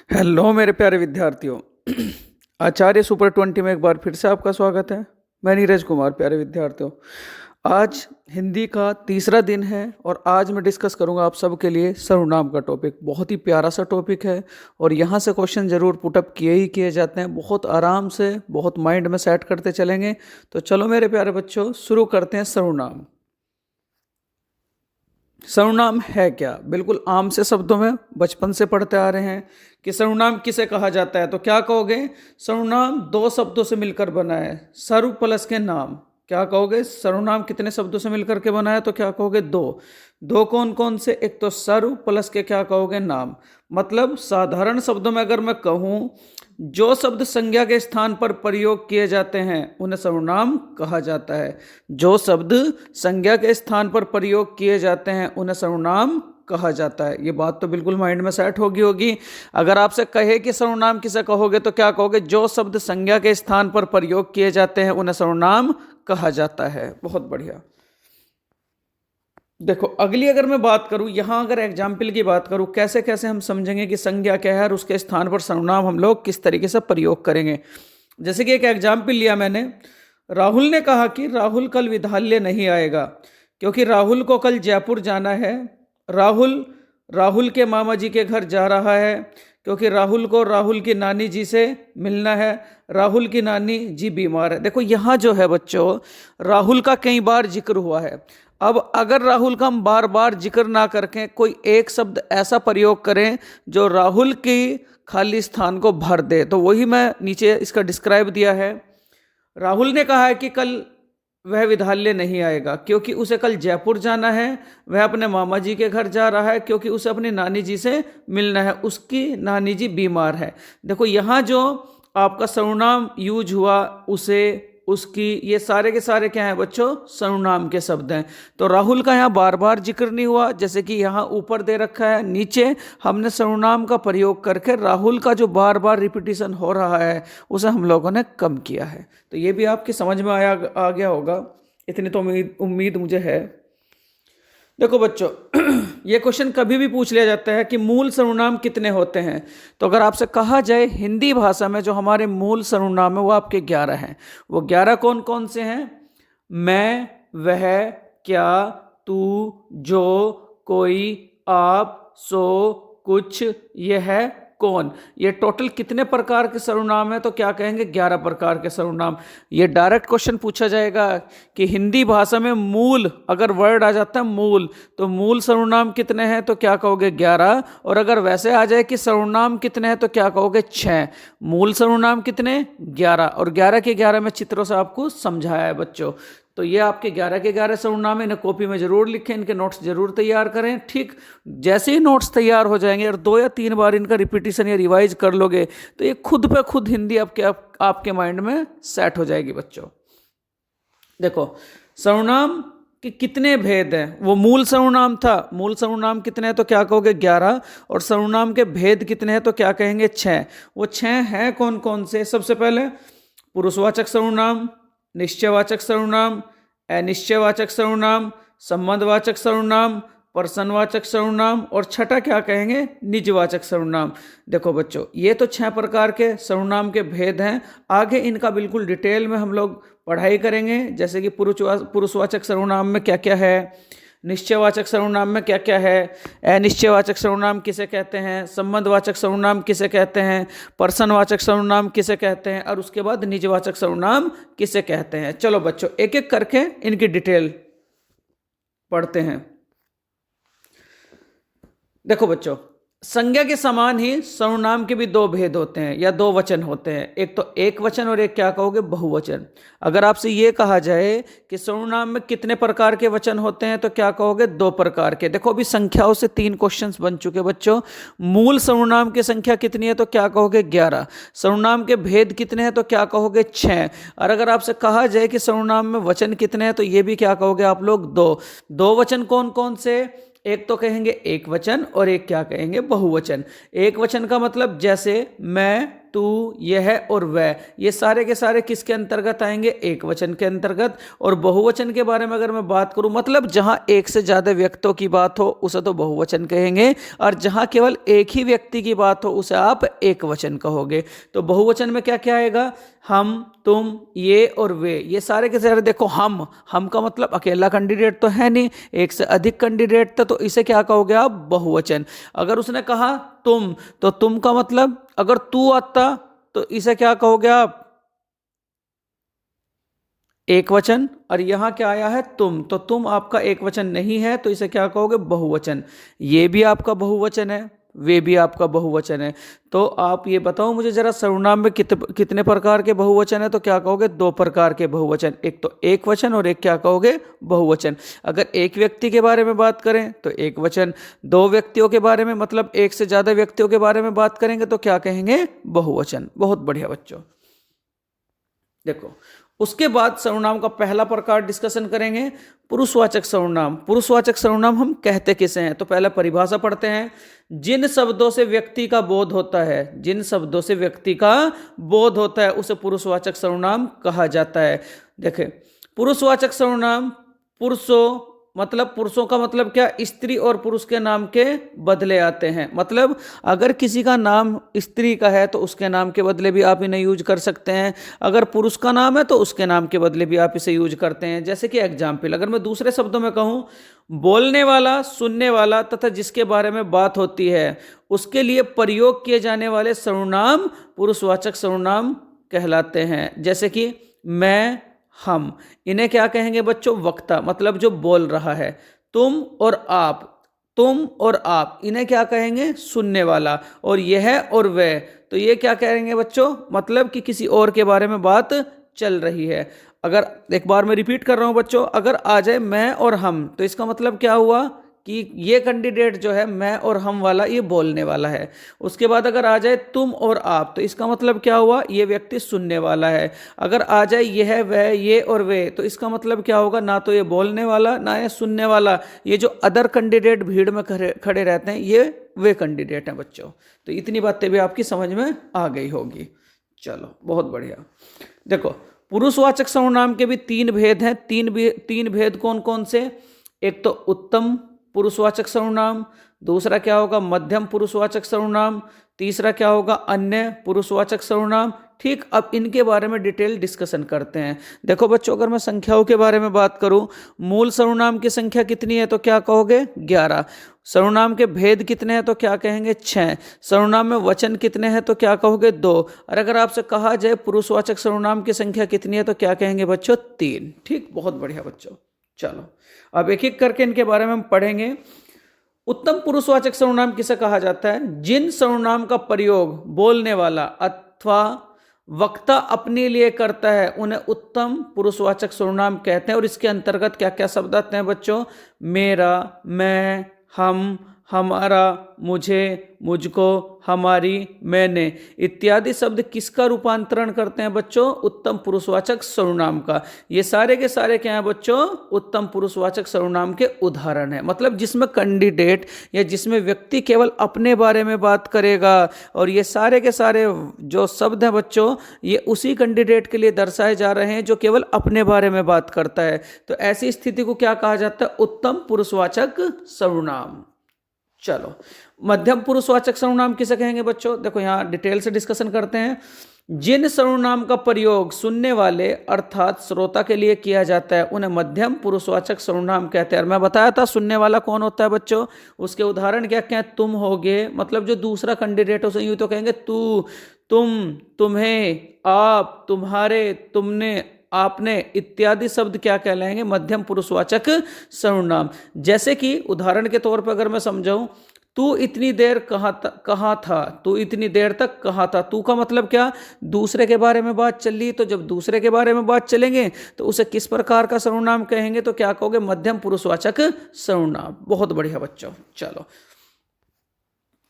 Hello मेरे प्यारे विद्यार्थियों। आचार्य सुपर 20 में एक बार फिर से आपका स्वागत है। मैं नीरज कुमार। प्यारे विद्यार्थियों, आज हिंदी का तीसरा दिन है और आज मैं डिस्कस करूंगा आप सबके लिए सर्वनाम का टॉपिक। बहुत ही प्यारा सा टॉपिक है और यहाँ से क्वेश्चन जरूर पुटअप किए ही किए जाते हैं। बहुत आराम से, बहुत माइंड में सेट करते चलेंगे। तो चलो मेरे प्यारे बच्चों, शुरू करते हैं। सर्वनाम सर्वनाम है क्या? बिल्कुल आम से शब्दों में बचपन से पढ़ते आ रहे हैं कि सर्वनाम किसे कहा जाता है। तो क्या कहोगे? सर्वनाम दो शब्दों से मिलकर बना है। सर्व प्लस के नाम। क्या कहोगे? सर्वनाम कितने शब्दों से मिलकर के बना है? तो क्या कहोगे? दो। दो कौन कौन से? एक तो सर्व प्लस के क्या कहोगे? नाम। मतलब साधारण शब्दों में अगर मैं कहूं, जो शब्द संज्ञा के स्थान पर प्रयोग किए जाते हैं उन्हें सर्वनाम कहा जाता है। जो शब्द संज्ञा के स्थान पर प्रयोग किए जाते हैं उन्हें सर्वनाम कहा जाता है। ये बात तो बिल्कुल माइंड में सेट होगी। अगर आपसे कहे कि सर्वनाम किसे कहोगे तो क्या कहोगे? जो शब्द संज्ञा के स्थान पर प्रयोग किए जाते हैं उन्हें सर्वनाम कहा जाता है। बहुत बढ़िया। देखो, अगली अगर मैं बात करूं, यहां अगर एग्जाम्पल की बात करूं, कैसे कैसे हम समझेंगे कि संज्ञा क्या है और उसके स्थान पर सर्वनाम हम लोग किस तरीके से प्रयोग करेंगे। जैसे कि एक एग्जाम्पल लिया मैंने। राहुल ने कहा कि राहुल कल विद्यालय नहीं आएगा क्योंकि राहुल को कल जयपुर जाना है। राहुल राहुल के मामा जी के घर जा रहा है क्योंकि राहुल को राहुल की नानी जी से मिलना है। राहुल की नानी जी बीमार है। देखो, यहाँ जो है बच्चों, राहुल का कई बार जिक्र हुआ है। अब अगर राहुल का हम बार बार जिक्र ना करके कोई एक शब्द ऐसा प्रयोग करें जो राहुल की खाली स्थान को भर दे, तो वही मैं नीचे इसका डिस्क्राइब दिया है। राहुल ने कहा है कि कल वह विद्यालय नहीं आएगा क्योंकि उसे कल जयपुर जाना है। वह अपने मामा जी के घर जा रहा है क्योंकि उसे अपनी नानी जी से मिलना है। उसकी नानी जी बीमार है। देखो, यहाँ जो आपका सर्वनाम यूज हुआ, उसे, उसकी, ये सारे के सारे क्या हैं बच्चों? सर्वनाम के शब्द हैं। तो राहुल का यहाँ बार बार जिक्र नहीं हुआ, जैसे कि यहाँ ऊपर दे रखा है। नीचे हमने सर्वनाम का प्रयोग करके राहुल का जो बार बार रिपीटिशन हो रहा है उसे हम लोगों ने कम किया है। तो ये भी आपकी समझ में आ गया होगा। इतनी तो उम्मीद मुझे है। देखो बच्चों, ये क्वेश्चन कभी भी पूछ लिया जाता है कि मूल सर्वनाम कितने होते हैं। तो अगर आपसे कहा जाए हिंदी भाषा में जो हमारे मूल सर्वनाम है वो आपके 11 हैं। वो 11 कौन कौन से हैं? मैं, वह, क्या, तू, जो, कोई, आप, सो, कुछ, यह, कौन। ये टोटल कितने प्रकार के सर्वनाम है? तो क्या कहेंगे? 11 प्रकार के सर्वनाम। ये डायरेक्ट क्वेश्चन पूछा जाएगा कि हिंदी भाषा में मूल, अगर वर्ड आ जाता है मूल, तो मूल सर्वनाम कितने हैं? तो क्या कहोगे? 11। और अगर वैसे आ जाए कि सर्वनाम कितने हैं तो क्या कहोगे? 6। मूल सर्वनाम कितने? 11। और 11 के 11 में चित्रों से आपको समझाया है बच्चों। तो ये आपके 11 के 11 सर्वनाम है। इन्हें कॉपी में जरूर लिखें, इनके नोट्स जरूर तैयार करें। ठीक, जैसे ही नोट्स तैयार हो जाएंगे और 2 या 3 बार इनका रिपीटिशन या रिवाइज कर लोगे तो ये खुद पे खुद हिंदी आपके माइंड में सेट हो जाएगी बच्चों। देखो, सर्वनाम के कितने भेद हैं? वो मूल सर्वनाम था। मूल सर्वनाम कितने हैं तो क्या कहोगे? 11। और सर्वनाम के भेद कितने हैं तो क्या कहेंगे? 6। वो 6 हैं कौन कौन से? सबसे पहले पुरुषवाचक सर्वनाम, निश्चयवाचक सर्वनाम, अनिश्चयवाचक सर्वनाम, संबंधवाचक सर्वनाम, प्रश्नवाचक सर्वनाम, और छठा क्या कहेंगे? निजवाचक सर्वनाम। देखो बच्चों, ये तो 6 प्रकार के सर्वनाम के भेद हैं। आगे इनका बिल्कुल डिटेल में हम लोग पढ़ाई करेंगे, जैसे कि पुरुषवाचक सर्वनाम में क्या क्या है, निश्चयवाचक सर्वनाम में क्या क्या है, अनिश्चयवाचक सर्वनाम किसे कहते हैं, संबंधवाचक सर्वनाम किसे कहते हैं, प्रश्नवाचक सर्वनाम किसे कहते हैं, और उसके बाद निजवाचक सर्वनाम किसे कहते हैं। चलो बच्चों, एक एक करके इनकी डिटेल पढ़ते हैं। देखो बच्चों, संज्ञा के समान ही सर्वनाम के भी 2 भेद होते हैं या 2 वचन होते हैं। एक तो एक वचन और एक क्या कहोगे? बहुवचन। अगर आपसे ये कहा जाए कि सर्वनाम में कितने प्रकार के वचन होते हैं तो क्या कहोगे? 2 प्रकार के। देखो, अभी संख्याओं से 3 क्वेश्चंस बन चुके बच्चों। मूल सर्वनाम की संख्या कितनी है तो क्या कहोगे? 11। सर्वनाम के भेद कितने हैं तो क्या कहोगे? 6। और अगर आपसे कहा जाए कि सर्वनाम में वचन कितने हैं तो ये भी क्या कहोगे आप लोग? 2। 2 वचन कौन कौन से? एक तो कहेंगे एक वचन और एक क्या कहेंगे? बहुवचन। एक वचन का मतलब जैसे मैं, तू, यह और वह, ये सारे के सारे किसके अंतर्गत आएंगे? एक वचन के अंतर्गत। और बहुवचन के बारे में अगर मैं बात करूं, मतलब जहां एक से ज्यादा व्यक्तियों की बात हो उसे तो बहुवचन कहेंगे, और जहां केवल एक ही व्यक्ति की बात हो उसे आप एक वचन कहोगे। तो बहुवचन में क्या क्या आएगा? हम, तुम, ये और वे, ये सारे के सारे। देखो हम का मतलब अकेला कैंडिडेट तो है नहीं, एक से अधिक कैंडिडेट था, तो इसे क्या कहोगे आप? बहुवचन। अगर उसने कहा तुम, तो तुम का मतलब अगर तू आता तो इसे क्या कहोगे आप? एक वचन। और यहां क्या आया है? तुम, तो तुम आपका एक वचन नहीं है, तो इसे क्या कहोगे? बहुवचन। ये भी आपका बहुवचन है, वे भी आपका बहुवचन है। तो आप ये बताओ मुझे जरा, सर्वनाम में कितने प्रकार के बहुवचन है? तो क्या कहोगे? दो प्रकार के बहुवचन, एक तो एक वचन और एक क्या कहोगे? बहुवचन। अगर एक व्यक्ति के बारे में बात करें तो एक वचन, दो व्यक्तियों के बारे में मतलब एक से ज्यादा व्यक्तियों के बारे में बात करेंगे तो क्या कहेंगे? बहुवचन। बहुत बढ़िया बच्चों। देखो, उसके बाद सर्वनाम का पहला प्रकार डिस्कशन करेंगे, पुरुषवाचक सर्वनाम। पुरुषवाचक सर्वनाम हम कहते किसे हैं? तो पहले परिभाषा पढ़ते हैं। जिन शब्दों से व्यक्ति का बोध होता है, जिन शब्दों से व्यक्ति का बोध होता है उसे पुरुषवाचक सर्वनाम कहा जाता है। देखें, पुरुषवाचक सर्वनाम पुरुषों, मतलब पुरुषों का मतलब क्या? स्त्री और पुरुष के नाम के बदले आते हैं। मतलब अगर किसी का नाम स्त्री का है तो उसके नाम के बदले भी आप इन्हें यूज कर सकते हैं, अगर पुरुष का नाम है तो उसके नाम के बदले भी आप इसे यूज करते हैं। जैसे कि एग्जाम्पल, अगर मैं दूसरे शब्दों में कहूं, बोलने वाला, सुनने वाला तथा जिसके बारे में बात होती है उसके लिए प्रयोग किए जाने वाले सर्वनाम पुरुषवाचक सर्वनाम कहलाते हैं। जैसे कि मैं, हम, इन्हें क्या कहेंगे बच्चों? वक्ता, मतलब जो बोल रहा है। तुम और आप, तुम और आप, इन्हें क्या कहेंगे? सुनने वाला। और यह और वह, तो ये क्या कहेंगे बच्चों? मतलब कि किसी और के बारे में बात चल रही है। अगर एक बार मैं रिपीट कर रहा हूं बच्चों, अगर आ जाए मैं और हम, तो इसका मतलब क्या हुआ कि ये कैंडिडेट जो है मैं और हम वाला, ये बोलने वाला है। उसके बाद अगर आ जाए तुम और आप, तो इसका मतलब क्या हुआ? ये व्यक्ति सुनने वाला है। अगर आ जाए यह, वह, ये और वे, तो इसका मतलब क्या होगा? ना तो ये बोलने वाला, ना ये सुनने वाला। ये जो अदर कैंडिडेट भीड़ में खड़े रहते हैं, ये वे कैंडिडेट हैं बच्चों। तो इतनी बातें भी आपकी समझ में आ गई होगी। चलो, बहुत बढ़िया। देखो, पुरुषवाचक सर्वनाम के भी तीन भेद हैं। तीन भेद कौन कौन से? एक तो उत्तम पुरुषवाचक सर्वनाम, दूसरा क्या होगा? मध्यम पुरुषवाचक सर्वनाम, तीसरा क्या होगा? अन्य पुरुषवाचक सर्वनाम। ठीक, अब इनके बारे में डिटेल डिस्कशन करते हैं। देखो बच्चों, अगर मैं संख्याओं के बारे में बात करूं, मूल सर्वनाम की संख्या कितनी है? तो क्या कहोगे? 11। सर्वनाम के भेद कितने हैं? तो क्या कहेंगे? 6। सर्वनाम में वचन कितने हैं? तो क्या कहोगे? 2। और अगर आपसे कहा जाए पुरुषवाचक सर्वनाम की संख्या कितनी है, तो क्या कहेंगे बच्चों? 3। ठीक, बहुत बढ़िया बच्चों। चलो, अब एक एक करके इनके बारे में हम पढ़ेंगे। उत्तम पुरुषवाचक सर्वनाम किसे कहा जाता है? जिन सर्वनाम का प्रयोग बोलने वाला अथवा वक्ता अपने लिए करता है उन्हें उत्तम पुरुषवाचक सर्वनाम कहते हैं। और इसके अंतर्गत क्या क्या शब्द आते हैं बच्चों? मेरा, मैं, हम, हमारा, मुझे, मुझको, हमारी, मैंने इत्यादि शब्द किसका रूपांतरण करते हैं बच्चों? उत्तम पुरुषवाचक सर्वनाम का। ये सारे के सारे क्या हैं बच्चों? उत्तम पुरुषवाचक सर्वनाम के उदाहरण हैं। मतलब जिसमें कैंडिडेट या जिसमें व्यक्ति केवल अपने बारे में बात करेगा, और ये सारे के सारे जो शब्द हैं बच्चों, ये उसी कैंडिडेट के लिए दर्शाए जा रहे हैं जो केवल अपने बारे में बात करता है। तो ऐसी स्थिति को क्या कहा जाता है? उत्तम पुरुषवाचक सर्वनाम। चलो, मध्यम पुरुषवाचक सर्वनाम किसे कहेंगे बच्चों? देखो, यहां डिटेल से डिस्कशन करते हैं। जिन सर्वनाम का प्रयोग सुनने वाले अर्थात श्रोता के लिए किया जाता है उन्हें मध्यम पुरुषवाचक सर्वनाम कहते हैं। और मैं बताया था सुनने वाला कौन होता है बच्चों? उसके उदाहरण क्या क्या? तुम होगे, मतलब जो दूसरा कैंडिडेट हो, यूं तो कहेंगे तू, तुम, तुम्हें, आप, तुम्हारे, तुमने, आपने इत्यादि शब्द क्या कहलाएंगे? मध्यम पुरुषवाचक सर्वनाम। जैसे कि उदाहरण के तौर पर अगर मैं समझाऊं, तू इतनी देर कहाँ था, तू इतनी देर तक कहाँ था। तू का मतलब क्या? दूसरे के बारे में बात चल रही। तो जब दूसरे के बारे में बात चलेंगे तो उसे किस प्रकार का सर्वनाम कहेंगे? तो क्या कहोगे? मध्यम पुरुषवाचक सर्वनाम। बहुत बढ़िया बच्चों। चलो,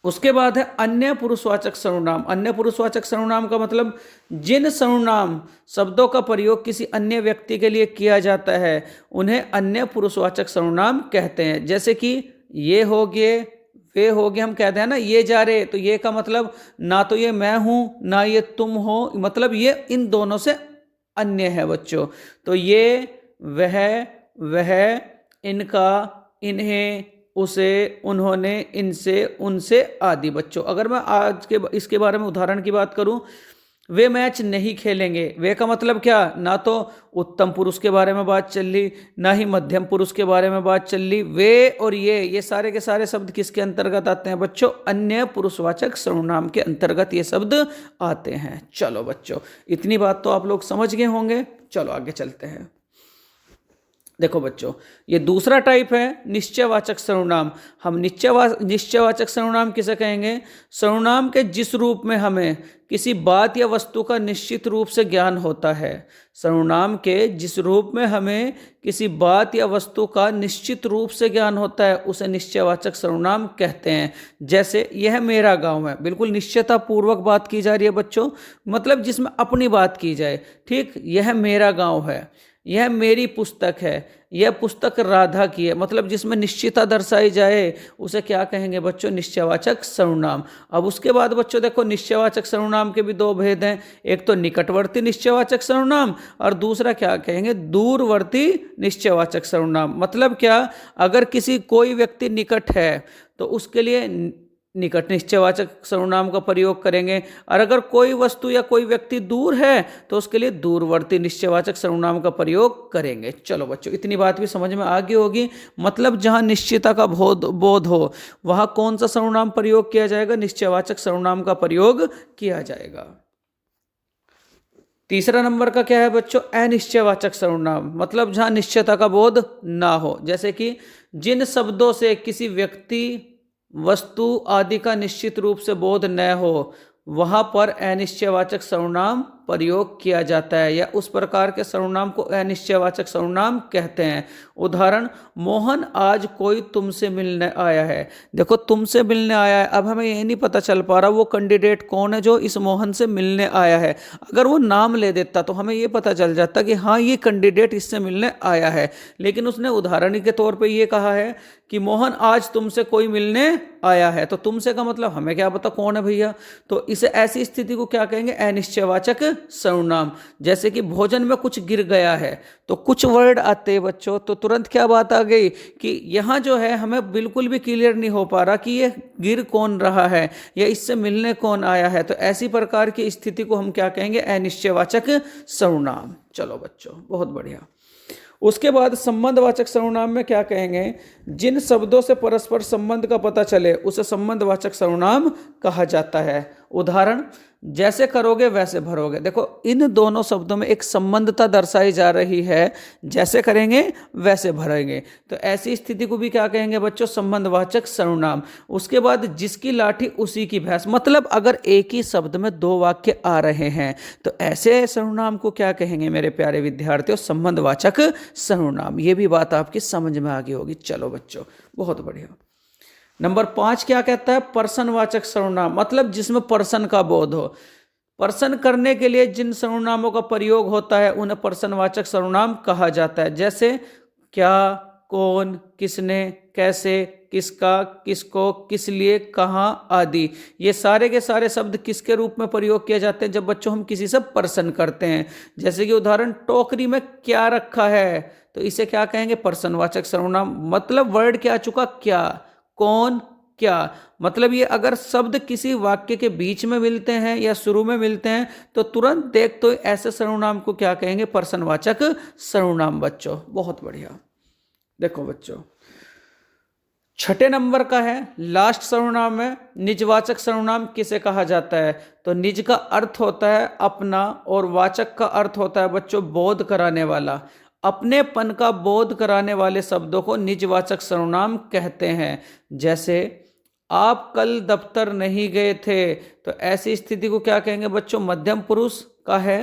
उसके बाद है अन्य पुरुषवाचक सर्वनाम। अन्य पुरुषवाचक सर्वनाम का मतलब जिन सर्वनाम शब्दों का प्रयोग किसी अन्य व्यक्ति के लिए किया जाता है उन्हें अन्य पुरुषवाचक सर्वनाम कहते हैं। जैसे कि ये हो गए, वे हो गए, हम कहते हैं ना ये जा रहे, तो ये का मतलब ना तो ये मैं हूं ना ये तुम हो, मतलब ये इन दोनों से अन्य है बच्चों। तो ये, वह, इनका, इन्हें, उसे, उन्होंने, इनसे, उनसे आदि बच्चों। अगर मैं आज के इसके बारे में उदाहरण की बात करूं, वे मैच नहीं खेलेंगे, वे का मतलब क्या, ना तो उत्तम पुरुष के बारे में बात चल रही, ना ही मध्यम पुरुष के बारे में बात चल रही। वे और ये सारे के सारे शब्द किसके अंतर्गत आते हैं बच्चों, अन्य पुरुषवाचक सर्वनाम के अंतर्गत ये शब्द आते हैं। चलो बच्चों, इतनी बात तो आप लोग समझ गए होंगे। चलो आगे चलते हैं। देखो बच्चों, ये दूसरा टाइप है निश्चयवाचक सर्वनाम। हम निश्चयवाचक सर्वनाम किसे कहेंगे, सर्वनाम के जिस रूप में हमें किसी बात या वस्तु का निश्चित रूप से ज्ञान होता है। सर्वनाम के जिस रूप में हमें किसी बात या वस्तु का निश्चित रूप से ज्ञान होता है उसे निश्चयवाचक सर्वनाम कहते हैं। जैसे यह मेरा गांव है, बिल्कुल निश्चयता पूर्वक बात की जा रही है बच्चों, मतलब जिसमें अपनी बात की जाए। ठीक, यह मेरा गांव है, यह मेरी पुस्तक है, यह पुस्तक राधा की है, मतलब जिसमें निश्चितता दर्शाई जाए उसे क्या कहेंगे बच्चों, निश्चयवाचक सर्वनाम। अब उसके बाद बच्चों देखो, निश्चयवाचक सर्वनाम के भी दो भेद हैं, एक तो निकटवर्ती निश्चयवाचक सर्वनाम और दूसरा क्या कहेंगे, दूरवर्ती निश्चयवाचक सर्वनाम। मतलब क्या, अगर कोई व्यक्ति निकट है तो उसके लिए निकट निश्चयवाचक सर्वनाम का प्रयोग करेंगे, और अगर कोई वस्तु या कोई व्यक्ति दूर है तो उसके लिए दूरवर्ती निश्चयवाचक सर्वनाम का प्रयोग करेंगे। चलो बच्चों, इतनी बात भी समझ में आ गई होगी। मतलब जहां निश्चितता का बोध हो वहां कौन सा सर्वनाम प्रयोग किया जाएगा, निश्चयवाचक सर्वनाम का प्रयोग किया जाएगा। तीसरा नंबर का क्या है बच्चों, अनिश्चयवाचक सर्वनाम। मतलब जहां निश्चयता का बोध ना हो, जैसे कि जिन शब्दों से किसी व्यक्ति, वस्तु आदि का निश्चित रूप से बोध न हो वहां पर अनिश्चयवाचक सर्वनाम प्रयोग किया जाता है, या उस प्रकार के सर्वनाम को अनिश्चयवाचक सर्वनाम कहते हैं। उदाहरण, मोहन आज कोई तुमसे मिलने आया है। देखो, तुमसे मिलने आया है, अब हमें ये नहीं पता चल पा रहा वो कैंडिडेट कौन है जो इस मोहन से मिलने आया है। अगर वो नाम ले देता तो हमें ये पता चल जाता कि हाँ ये कैंडिडेट इससे मिलने आया है, लेकिन उसने उदाहरण के तौर पर ये कहा है कि मोहन आज तुमसे कोई मिलने आया है, तो तुमसे का मतलब हमें क्या पता कौन है भैया। तो इसे, ऐसी स्थिति को क्या कहेंगे, अनिश्चयवाचक सर्वनाम। जैसे कि भोजन में कुछ गिर गया है, तो कुछ वर्ड आते हैं बच्चों, तो तुरंत क्या बात आ गई कि यहां जो है हमें बिल्कुल भी क्लियर नहीं हो पा रहा कि ये गिर कौन रहा है या इससे मिलने कौन आया है। तो ऐसी प्रकार की स्थिति को हम क्या कहेंगे, अनिश्चयवाचक सर्वनाम। चलो बच्चों, बहुत बढ़िया। उसके बाद संबंधवाचक सर्वनाम में क्या कहेंगे, जिन शब्दों से परस्पर संबंध का पता चले उसे संबंधवाचक सर्वनाम कहा जाता है। उदाहरण, जैसे करोगे वैसे भरोगे। देखो, इन दोनों शब्दों में एक संबंधता दर्शाई जा रही है, जैसे करेंगे वैसे भरेंगे। तो ऐसी स्थिति को भी क्या कहेंगे बच्चों, संबंधवाचक सर्वनाम। उसके बाद जिसकी लाठी उसी की भैंस, मतलब अगर एक ही शब्द में दो वाक्य आ रहे हैं तो ऐसे सर्वनाम को क्या कहेंगे मेरे प्यारे विद्यार्थियों, संबंधवाचक सर्वनाम। ये भी बात आपकी समझ में आ गई होगी। चलो बच्चों, बहुत बढ़िया। नंबर 5 क्या कहता है, पर्सनवाचक सर्वनाम। मतलब जिसमें पर्सन का बोध हो। पर्सन करने के लिए जिन सर्वनामों का प्रयोग होता है उन्हें पर्सनवाचक सर्वनाम कहा जाता है। जैसे क्या, कौन, किसने, कैसे, किसका, किसको, किस लिए, कहाँ आदि। ये सारे के सारे शब्द किसके रूप में प्रयोग किए जाते हैं, जब बच्चों हम किसी से पर्सन करते हैं। जैसे कि उदाहरण, टोकरी में क्या रखा है, तो इसे क्या कहेंगे, पर्सनवाचक सर्वनाम। मतलब वर्ड क्या आ चुका, क्या, कौन, क्या। मतलब ये अगर शब्द किसी वाक्य के बीच में मिलते हैं या शुरू में मिलते हैं तो तुरंत देख तो ऐसे सर्वनाम को क्या कहेंगे, पर्सनवाचक सर्वनाम बच्चों। बहुत बढ़िया। देखो बच्चों, छठे नंबर का है लास्ट सर्वनाम है निजवाचक सर्वनाम किसे कहा जाता है। तो निज का अर्थ होता है अपना और वाचक का अर्थ होता है बच्चों बोध कराने वाला। अपनेपन का बोध कराने वाले शब्दों को निजवाचक सर्वनाम कहते हैं। जैसे आप कल दफ्तर नहीं गए थे, तो ऐसी स्थिति को क्या कहेंगे बच्चों, मध्यम पुरुष का है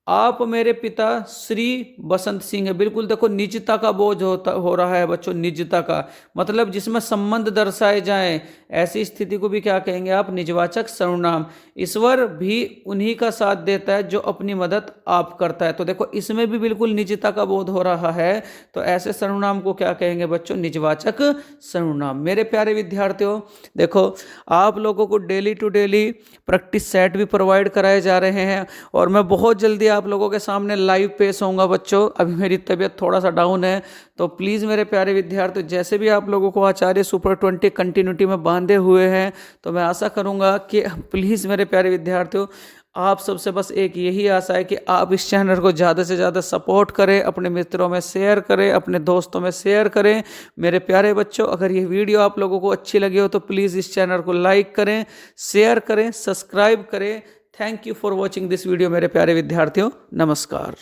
आप मेरे पिता श्री बसंत सिंह है। बिल्कुल देखो, निजता का बोझ हो रहा है बच्चों, निजता का मतलब जिसमें संबंध दर्शाए जाएं, ऐसी स्थिति को भी क्या कहेंगे आप, निजवाचक सर्वनाम। ईश्वर भी उन्हीं का साथ देता है जो अपनी मदद आप करता है। तो देखो इसमें भी बिल्कुल निजता का बोध हो रहा है, तो ऐसे सर्वनाम को क्या कहेंगे बच्चों, निजवाचक सर्वनाम। मेरे प्यारे विद्यार्थियों, देखो आप लोगों को daily to daily practice set भी प्रोवाइड कराए जा रहे हैं, और मैं बहुत जल्दी आप लोगों के सामने लाइव पेश होऊंगा बच्चों। अभी मेरी तबीयत थोड़ा सा डाउन है, तो प्लीज़ मेरे प्यारे विद्यार्थी, जैसे भी आप लोगों को आचार्य सुपर 20 कंटिन्यूटी में बांधे हुए हैं, तो मैं आशा करूंगा कि प्लीज़ मेरे प्यारे विद्यार्थियों, आप सबसे बस एक यही आशा है कि आप इस चैनल को ज़्यादा से ज़्यादा सपोर्ट करें, अपने मित्रों में शेयर करें, अपने दोस्तों में शेयर करें। मेरे प्यारे बच्चों, अगर ये वीडियो आप लोगों को अच्छी लगी हो तो प्लीज़ इस चैनल को लाइक करें, शेयर करें, सब्सक्राइब करें। Thank you for watching this video मेरे प्यारे विद्यार्थियों। नमस्कार।